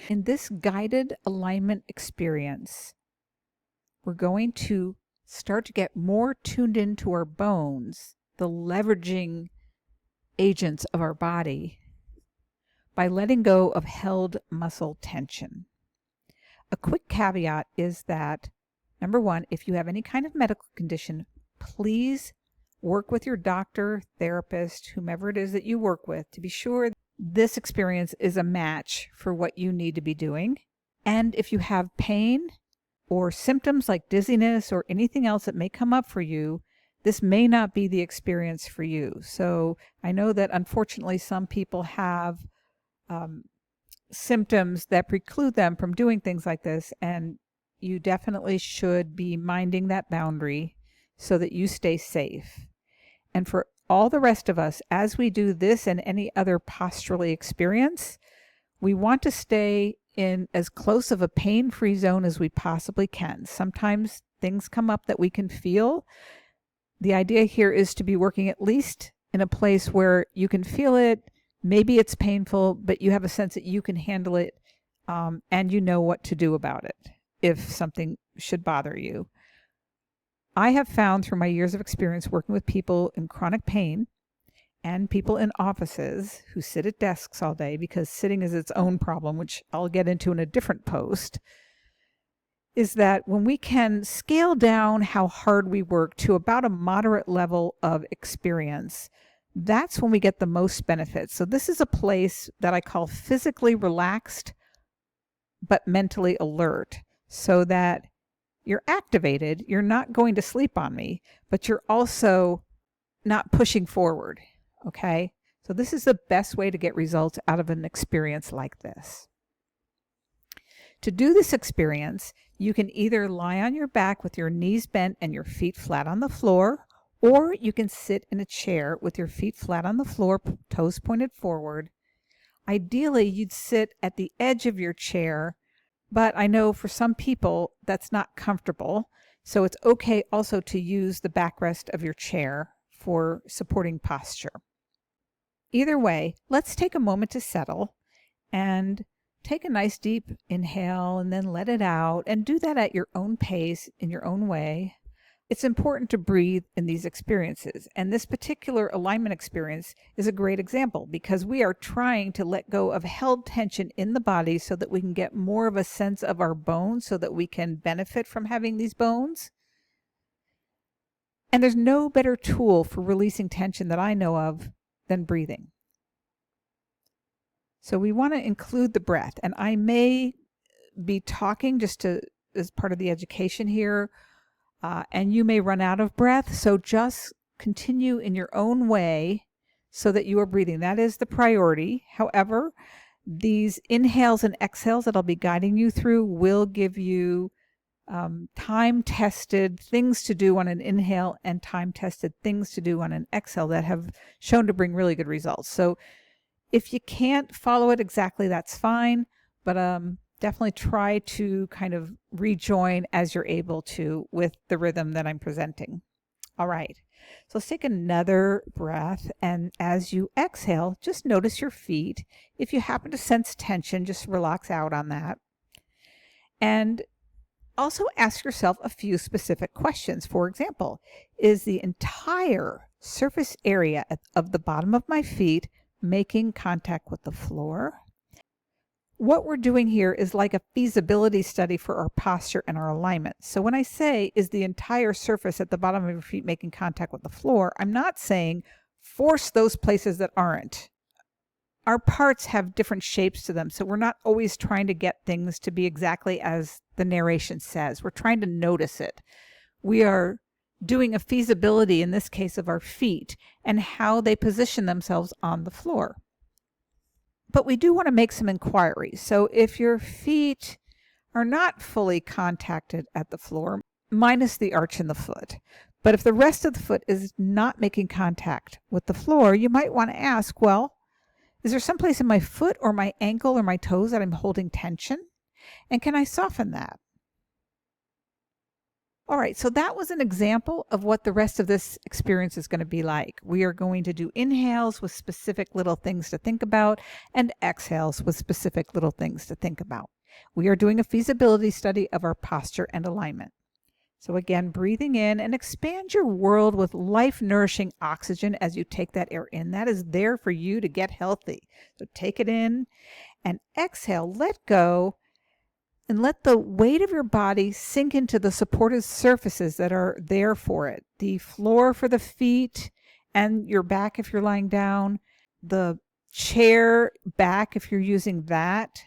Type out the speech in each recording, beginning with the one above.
In this guided alignment experience, we're going to start to get more tuned into our bones, the leveraging agents of our body, by letting go of held muscle tension. A quick caveat is that, number one, if you have any kind of medical condition, please work with your doctor, therapist, whomever it is that you work with to be sure this experience is a match for what you need to be doing. And if you have pain or symptoms like dizziness or anything else that may come up for you, this may not be the experience for you. So I know that unfortunately some people have symptoms that preclude them from doing things like this, and you definitely should be minding that boundary so that you stay safe. And for all the rest of us, as we do this and any other posturally experience, we want to stay in as close of a pain-free zone as we possibly can. Sometimes things come up that we can feel. The idea here is to be working at least in a place where you can feel it. Maybe it's painful, but you have a sense that you can handle it, and you know what to do about it if something should bother you. I have found through my years of experience working with people in chronic pain and people in offices who sit at desks all day, because sitting is its own problem, which I'll get into in a different post, is that when we can scale down how hard we work to about a moderate level of experience, that's when we get the most benefits. So this is a place that I call physically relaxed, but mentally alert, so that you're activated, you're not going to sleep on me, but you're also not pushing forward, okay? So this is the best way to get results out of an experience like this. To do this experience, you can either lie on your back with your knees bent and your feet flat on the floor, or you can sit in a chair with your feet flat on the floor, toes pointed forward. Ideally, you'd sit at the edge of your chair, but I know for some people that's not comfortable, so it's okay also to use the backrest of your chair for supporting posture. Either way, let's take a moment to settle and take a nice deep inhale and then let it out, and do that at your own pace, in your own way. It's important to breathe in these experiences, and this particular alignment experience is a great example because we are trying to let go of held tension in the body so that we can get more of a sense of our bones, so that we can benefit from having these bones. And there's no better tool for releasing tension that I know of than breathing. So we want to include the breath, and I may be talking just as part of the education here, and you may run out of breath, so just continue in your own way so that you are breathing. That is the priority. However, these inhales and exhales that I'll be guiding you through will give you time-tested things to do on an inhale and time-tested things to do on an exhale that have shown to bring really good results. So if you can't follow it exactly, that's fine, but definitely try to kind of rejoin as you're able to with the rhythm that I'm presenting. All right, so let's take another breath, and as you exhale, just notice your feet. If you happen to sense tension, just relax out on that. And also ask yourself a few specific questions. For example, is the entire surface area of the bottom of my feet making contact with the floor? What we're doing here is like a feasibility study for our posture and our alignment. So when I say, is the entire surface at the bottom of your feet making contact with the floor, I'm not saying force those places that aren't. Our parts have different shapes to them, so we're not always trying to get things to be exactly as the narration says. We're trying to notice it. We are doing a feasibility, in this case, of our feet and how they position themselves on the floor. But we do want to make some inquiries. So if your feet are not fully contacted at the floor, minus the arch in the foot, but if the rest of the foot is not making contact with the floor, you might want to ask, well, is there some place in my foot or my ankle or my toes that I'm holding tension? And can I soften that? All right, so that was an example of what the rest of this experience is going to be like. We are going to do inhales with specific little things to think about and exhales with specific little things to think about. We are doing a feasibility study of our posture and alignment. So again, breathing in and expand your world with life-nourishing oxygen as you take that air in. That is there for you to get healthy. So take it in and exhale, let go, and let the weight of your body sink into the supportive surfaces that are there for it. The floor for the feet and your back if you're lying down, the chair back if you're using that,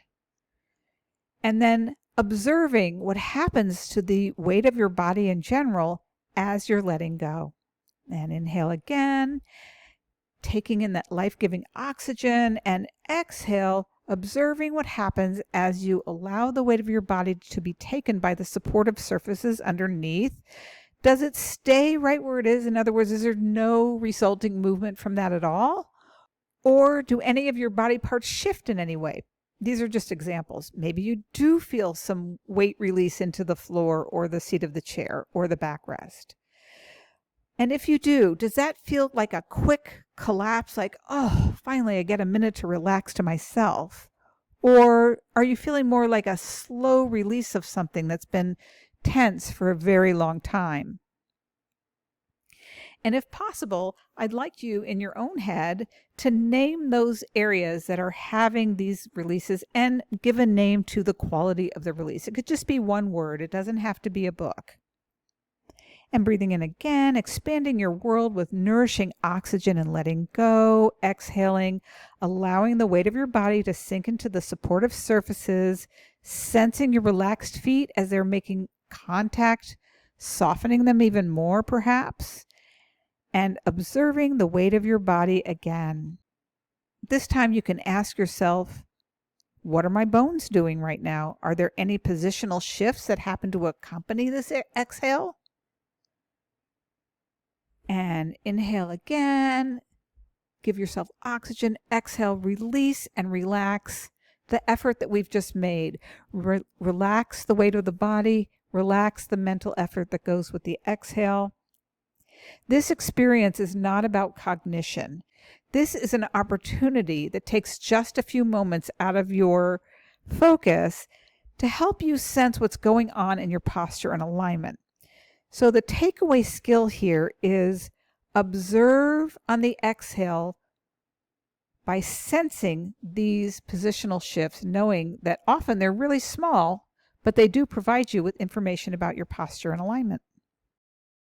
and then observing what happens to the weight of your body in general as you're letting go. And inhale again, taking in that life-giving oxygen, and exhale, observing what happens as you allow the weight of your body to be taken by the supportive surfaces underneath. Does it stay right where it is? In other words, is there no resulting movement from that at all? Or do any of your body parts shift in any way? These are just examples. Maybe you do feel some weight release into the floor or the seat of the chair or the backrest. And if you do, does that feel like a quick collapse, like, oh, finally I get a minute to relax to myself? Or are you feeling more like a slow release of something that's been tense for a very long time? And if possible, I'd like you in your own head to name those areas that are having these releases and give a name to the quality of the release. It could just be one word. It doesn't have to be a book. And breathing in again, expanding your world with nourishing oxygen and letting go, exhaling, allowing the weight of your body to sink into the supportive surfaces, sensing your relaxed feet as they're making contact, softening them even more perhaps, and observing the weight of your body again. This time you can ask yourself, what are my bones doing right now? Are there any positional shifts that happen to accompany this exhale? And inhale again. Give yourself oxygen. Exhale, release and relax the effort that we've just made. Relax the weight of the body. Relax the mental effort that goes with the exhale. This experience is not about cognition. This is an opportunity that takes just a few moments out of your focus to help you sense what's going on in your posture and alignment. So the takeaway skill here is observe on the exhale by sensing these positional shifts, knowing that often they're really small, but they do provide you with information about your posture and alignment.